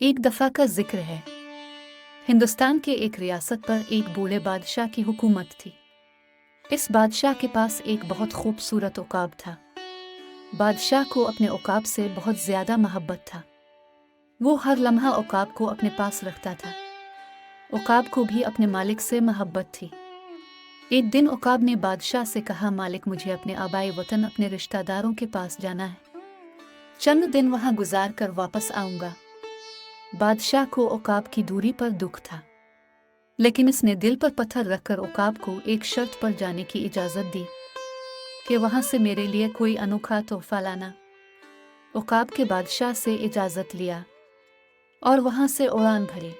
एक दफ़ा का जिक्र है। हिंदुस्तान के एक रियासत पर एक बूढ़े बादशाह की हुकूमत थी। इस बादशाह के पास एक बहुत खूबसूरत उकाब था। बादशाह को अपने उकाब से बहुत ज़्यादा मोहब्बत था। वो हर लम्हा उकाब को अपने पास रखता था। उकाब को भी अपने मालिक से मोहब्बत थी। एक दिन उकाब ने बादशाह से कहा, मालिक, मुझे अपने आबाई वतन, अपने रिश्तेदारों के पास जाना है। चंद दिन वहाँ गुजार कर वापस आऊँगा। बादशाह को उकाब की दूरी पर दुख था, लेकिन इसने दिल पर पत्थर रखकर उकाब को एक शर्त पर जाने की इजाज़त दी कि वहाँ से मेरे लिए कोई अनोखा तोहफा लाना। उकाब के बादशाह से इजाज़त लिया और वहाँ से उड़ान भरी।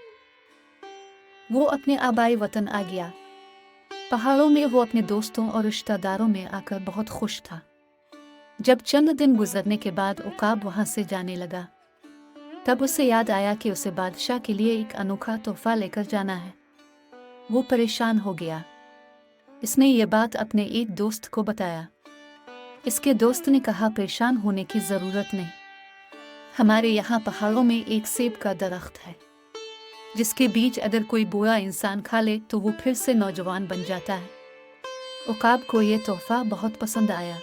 वो अपने आबाई वतन आ गया। पहाड़ों में वो अपने दोस्तों और रिश्तेदारों में आकर बहुत खुश था। जब चंद दिन गुजरने के बाद उकाब वहाँ से जाने लगा, तब उसे याद आया कि उसे बादशाह के लिए एक अनोखा तोहफा लेकर जाना है। वो परेशान हो गया। इसने ये बात अपने एक दोस्त को बताया। इसके दोस्त ने कहा, परेशान होने की ज़रूरत नहीं। हमारे यहाँ पहाड़ों में एक सेब का दरख्त है, जिसके बीज अगर कोई बूढ़ा इंसान खा ले तो वो फिर से नौजवान बन जाता है। उकाब को ये तोहफा बहुत पसंद आया,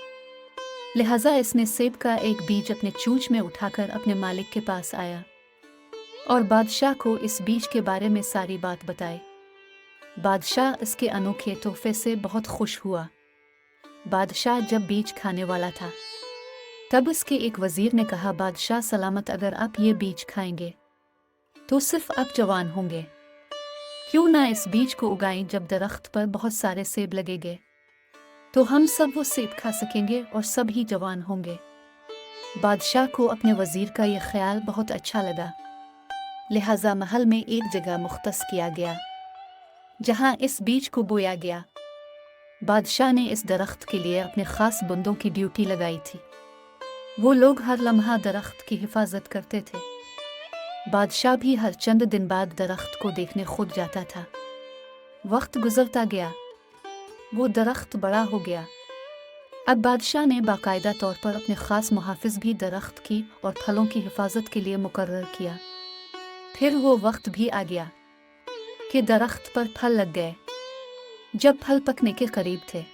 लिहाजा इसने सेब का एक बीज अपने चोंच में उठाकर अपने मालिक के पास आया और बादशाह को इस बीज के बारे में सारी बात बताई। बादशाह इसके अनोखे तोहफे से बहुत खुश हुआ। बादशाह जब बीज खाने वाला था, तब उसके एक वजीर ने कहा, बादशाह सलामत, अगर आप ये बीज खाएंगे तो सिर्फ आप जवान होंगे। क्यों ना इस बीज को उगाएं? जब दरख्त पर बहुत सारे सेब लगेंगे तो हम सब वो सेब खा सकेंगे और सब ही जवान होंगे। बादशाह को अपने वजीर का यह ख्याल बहुत अच्छा लगा, लिहाजा महल में एक जगह मुख्तस किया गया जहां इस बीज को बोया गया। बादशाह ने इस दरख्त के लिए अपने खास बंदों की ड्यूटी लगाई थी। वो लोग हर लम्हा दरख्त की हिफाजत करते थे। बादशाह भी हर चंद दिन बाद दरख्त को देखने खुद जाता था। वक्त गुजरता गया, वो दरख्त बड़ा हो गया। अब बादशाह ने बाकायदा तौर पर अपने खास मुहाफिज भी दरख्त की और फलों की हिफाजत के लिए मुकर्रर किया। फिर वो वक्त भी आ गया कि दरख्त पर फल लग गए। जब फल पकने के करीब थे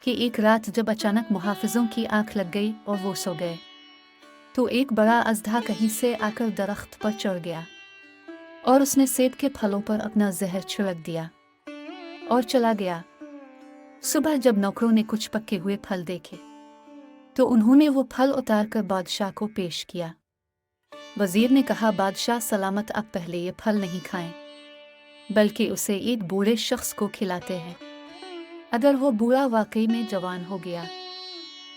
कि एक रात जब अचानक मुहाफिजों की आंख लग गई और वो सो गए, तो एक बड़ा अजधा कहीं से आकर दरख्त पर चढ़ गया और उसने सेब के फलों पर अपना जहर छिड़क दिया और चला गया। सुबह जब नौकरों ने कुछ पके हुए फल देखे तो उन्होंने वो फल उतार कर बादशाह को पेश किया। वजीर ने कहा, बादशाह सलामत, आप पहले ये फल नहीं खाएं, बल्कि उसे एक बूढ़े शख्स को खिलाते हैं। अगर वो बूढ़ा वाकई में जवान हो गया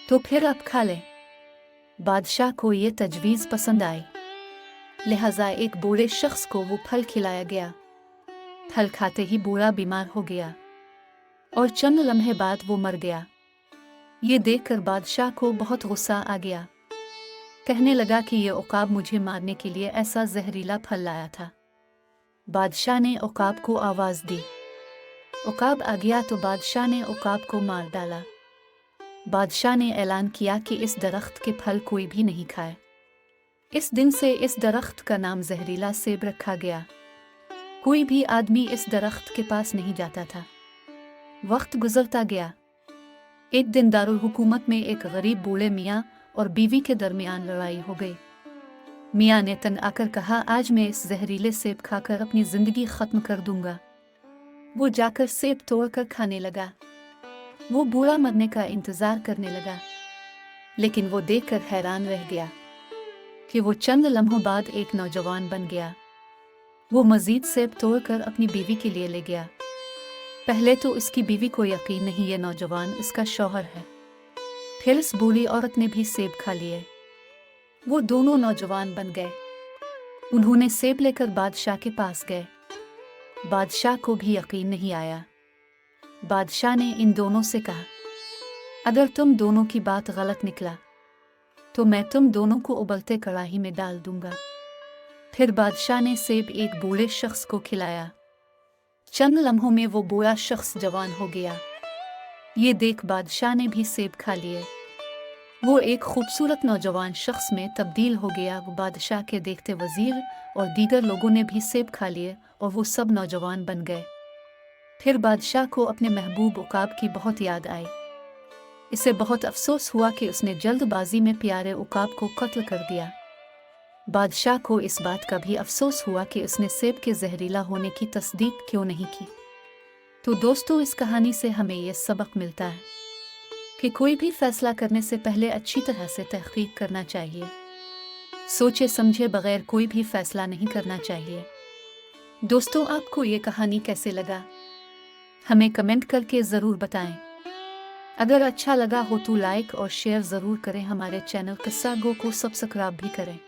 तो फिर आप खा लें। बादशाह को ये तजवीज़ पसंद आई, लिहाजा एक बूढ़े शख्स को वो फल खिलाया गया। फल खाते ही बूढ़ा बीमार हो गया और चंद लम्हे बाद वो मर गया। ये देखकर बादशाह को बहुत गुस्सा आ गया। कहने लगा कि ये उकाब मुझे मारने के लिए ऐसा जहरीला फल लाया था। बादशाह ने उकाब को आवाज़ दी। उकाब आ गया तो बादशाह ने उकाब को मार डाला। बादशाह ने ऐलान किया कि इस दरख्त के फल कोई भी नहीं खाए। इस दिन से इस दरख्त का नाम जहरीला सेब रखा गया। कोई भी आदमी इस दरख्त के पास नहीं जाता था। वक्त गुजरता गया। एक दिन दारुल हुकूमत में एक गरीब बूढ़े मियाँ और बीवी के दरमियान लड़ाई हो गई। मियाँ ने तंग आकर कहा, आज मैं इस जहरीले सेब खाकर अपनी जिंदगी खत्म कर दूंगा। वो जाकर सेब तोड़कर खाने लगा। वो बूढ़ा मरने का इंतजार करने लगा, लेकिन वो देखकर हैरान रह गया कि वो चंद लम्हों बाद एक नौजवान बन गया। वो मजीद सेब तोड़कर अपनी बीवी के लिए ले गया। पहले तो इसकी बीवी को यकीन नहीं ये नौजवान इसका शौहर है। फिर इस बूढ़ी औरत ने भी सेब खा लिए। वो दोनों नौजवान बन गए। उन्होंने सेब लेकर बादशाह के पास गए। बादशाह को भी यकीन नहीं आया। बादशाह ने इन दोनों से कहा, अगर तुम दोनों की बात गलत निकला तो मैं तुम दोनों को उबलते कढ़ाई में डाल दूंगा। फिर बादशाह ने सेब एक बूढ़े शख्स को खिलाया। चंद लम्हों में वो बूढ़ा शख्स जवान हो गया। ये देख बादशाह ने भी सेब खा लिए। वो एक खूबसूरत नौजवान शख्स में तब्दील हो गया। वो बादशाह के देखते वजीर और दीगर लोगों ने भी सेब खा लिए और वो सब नौजवान बन गए। फिर बादशाह को अपने महबूब उकाब की बहुत याद आई। इसे बहुत अफसोस हुआ कि उसने जल्दबाजी में प्यारे उकाब को कत्ल कर दिया। बादशाह को इस बात का भी अफसोस हुआ कि उसने सेब के जहरीला होने की तस्दीक क्यों नहीं की। तो दोस्तों, इस कहानी से हमें यह सबक मिलता है कि कोई भी फैसला करने से पहले अच्छी तरह से तहकीक करना चाहिए। सोचे समझे बगैर कोई भी फैसला नहीं करना चाहिए। दोस्तों, आपको ये कहानी कैसे लगा? हमें कमेंट करके ज़रूर बताएं। अगर अच्छा लगा हो तो लाइक और शेयर ज़रूर करें। हमारे चैनल किस्सा गो को सब्सक्राइब भी करें।